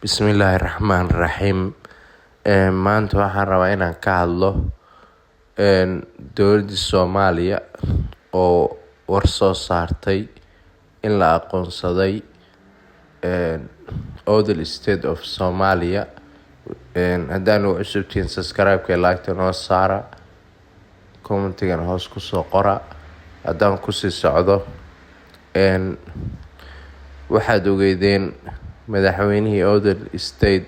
Bismillahirrahmanirrahiim. Maanta waxaan rabaa inaan ka hadlo dowladda Soomaaliya oo war soo saartay in la aqoonsaday Awdal State of Somalia. Haddaan u cusubtiin subscribe-ka like noo saara, commentigan hoos ku soo qora. Haddaan ku sii socdo waxaad ogeydeen madaxweynihii Awdal State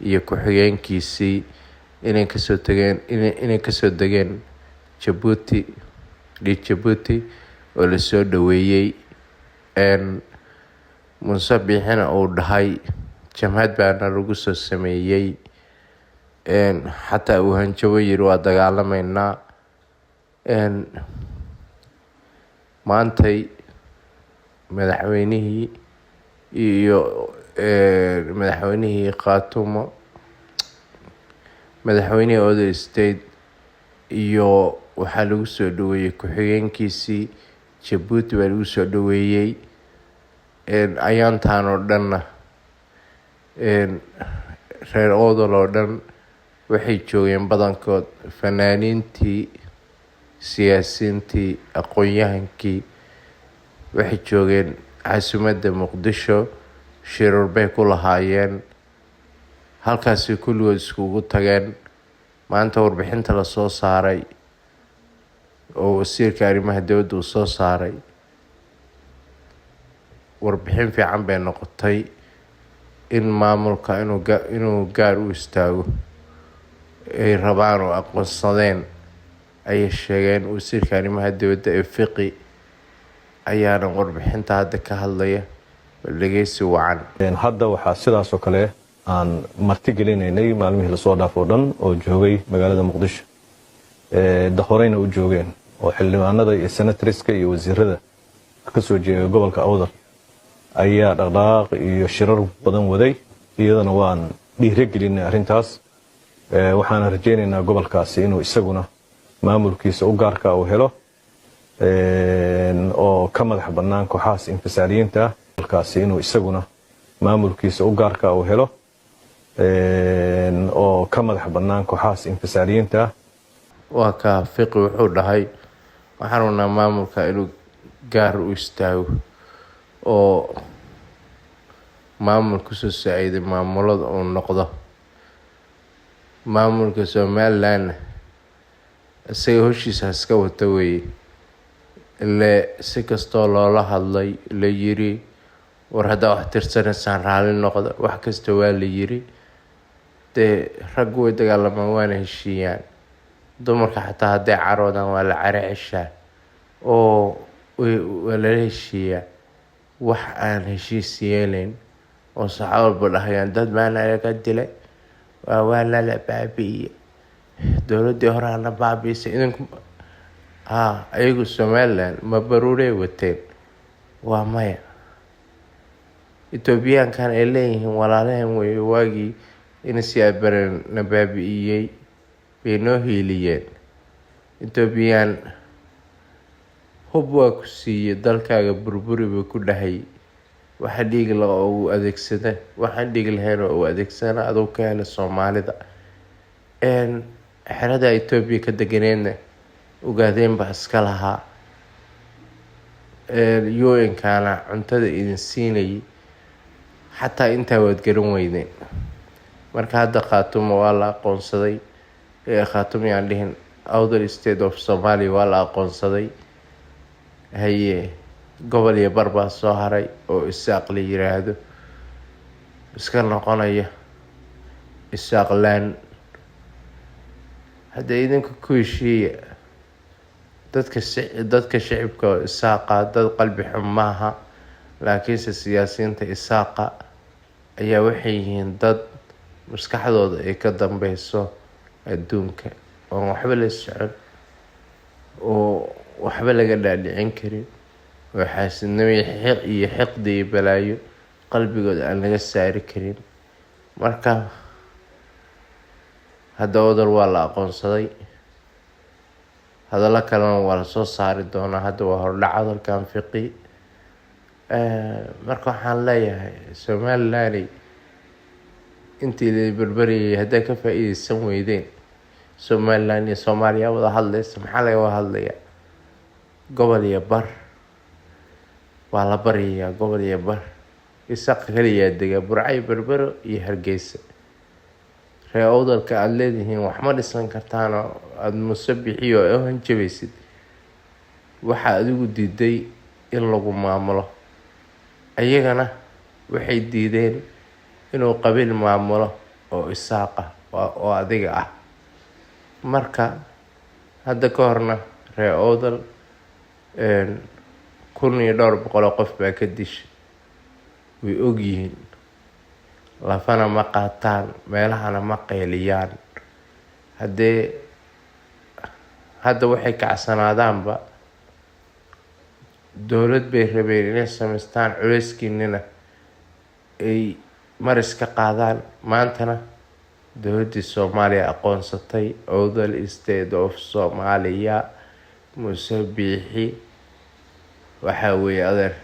iyo ku-xigeenkiisii inay kasoo degeen Djibouti oo la soo dhaweeyay. Muuse Biixina uu dhahay jamhad baana lagu soo sameeyay, xataa uu hanjabo yiri waa dagaalameynaa. Maantay madaxweynihii Awdal State iyo waxaa lagu soo dhaweeyay ku-xigeenkiisii Djibouti baa lagu soo dhaweeyay. Ayaantaan oo dhanna reer Awdal oo dhan waxay joogeen badankood fanaaniintii, siyaasiyiintii, aqoon-yahankii waxay joogeen caasimadda Muqdisho. Shirar bay ku lahaayeen, halkaasay kulligood iskugu tageen. Maanta warbixinta la soo saaray oo wasiirka arrimaha dibadda uu soo saaray warbixin fiican bay noqotay. In maamulka inuu gaar u istaago ay rabaan oo aqoonsadeen ayay sheegeen. Wasiirka arrimaha dibadda ee Fiqi ayaana warbixinta hadda ka hadlaya. Dhageysi wacan. Hadda waxaa sidaas oo kale aan marti gelinaynay maalmihii la soo dhaafo dhan oo joogay magaalada Muqdisho. Horeyna u joogeen oo xildhibaanada iyo senatoriska iyo wasiirada ka soo jeeday gobolka Awdal ayaa dhaqdhaqaaq iyo shirar badan waday. Iyadana waan dhiirigelinay arrintaas. Waxaan rajaynaynaa gobolkaasi inuu isaguna maamulkiisa u gaarka u helo oo ka madax bannaan kooxahaas infisaaliyiinta kaasi inuu isaguna maamulkiisa u gaarka u helo oo ka madax bannaan kooxahaas infisaaliyiinta. Waa ka Fiqi wuxuu dhahay waxaan rabnaa maamulka inuu gaar u istaago oo maamulka soo saaciday maamulada uu noqdo. Maamulka Somaliland isaga hoshiisa iska wata weeye. Si kastoo loola hadlay la yiri war haddaa wax tirsanaysaan raalli noqda, wax kasta waa la yiri. Dee raggu way dagaalamaan waana heshiiyaan. Dumarka xataa hadday caroodaan waa la caro ceshaa oo waa lala heshiiyaa. Wax aan heshiis yeelayn oo saxa walba dhahayaan dad baana laga dilay, waa la baabi'iyay, dowladdii hore ana baabi'isay. Idinku ayagu Somaliland ma baruuray wateen? Waa maya. Etoobiyaankan ay leeyihiin walaalahan weeye waagii in siyaabaren na baabi'iyay bay noo hiiliyeen. Etoobiyaan hub waa ku siiyey dalkaaga burburi bay ku dhahay. Waxa dhiig la ugu adeegsada, waxaan dhiig lahayn oo u adeegsana adoo ka hela Soomaalida. Xerada Etoobiya ka deganeedna ogaadeen baa iska lahaa. UN-kana cuntada idin siinayay xataa intaa waad garan weydeen. Marka hadda Khaatumo waa la aqoonsaday. Khaatumo yaan dhihin, Awdal State of Somalia waa la aqoonsaday. Haye gobol iyo bar baa soo haray oo Isaaq la yiraahdo, iska noqonaya Isaaqland. Hadda idinka ku heshiiya dadka shacibka oo Isaaqa dad qalbi xun maaha, laakiinse siyaasiyiinta Isaaqa ayaa waxay yihiin dad maskaxdooda ay ka dambeyso adduunka oo waxba la socon oo waxba laga dhaadhicin karin, oo xaasidnimo iyo xiqdi iyo balaayo qalbigooda aan laga saari karin. Marka hadda Awdal waa la aqoonsaday. Hadalla kalena waa la soo saari doonaa. Hadda waa hordhac hadalkan Fiqi. Marka waxaan leeyahay Somaliland intii la berberiyay hadday ka faa'iidaysan weydeen Somaliland iyo Soomaaliya wada hadlaysa, maxaa laga wada hadlayaa? Gobol iyo bar waa la baryayaa, gobol iyo bar isaqa kaliyaa dega Burco iyo Berbero iyo Hargeysa. Reer awdalka aad leedihiin wax ma dhisan kartaan oo aad musabixiyo oo hanjabaysid, waxa adigu diiday in lagu maamulo, ayagana waxay diideen inuu qabiil maamulo oo isaaq ah oo adiga ah. Marka hadda ka horna reer awdal 1,200 qof baa ka dishay, way ogyihiin, lafana ma qaataan, meelahana ma qeyliyaan. Hadda waxay kacsanaadaanba dowlad bay rabeen inay samaystaan, culeyskiinina ay maris ka qaadaan. Maantana dowladdii Soomaaliya aqoonsatay Awdal State of Somalia, Musabixi waxaa weeye adeer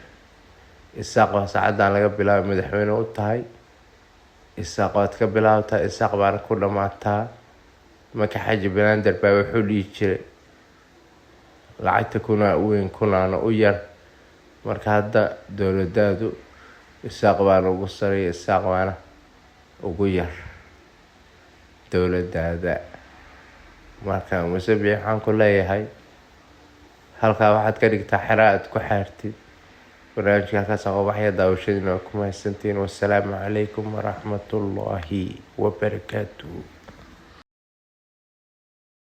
isaaq waa saacadan laga bilaabo madaxweyne u tahay. isaaq waad ka bilaabtaa, isaaq baana ku dhamaataa. Marka Xaaji Banaadir baa wuxuu dhihi jiray lacagta kuna weyn kunaana u yar. Marka hadda dowladaadu isaaq baana ugu sareeya, isaaq baana ugu yar dowladaada. Marka Musabixi waxaan ku leeyahay halkaa waxaad ka dhigtaa xero aad ku xaartid. barnaamijka halkaas aan ubaxaya daawashadiina waa ku mahadsantihiin. Wassalaamu calaykum waraxmatullaahi wabarakaatuh.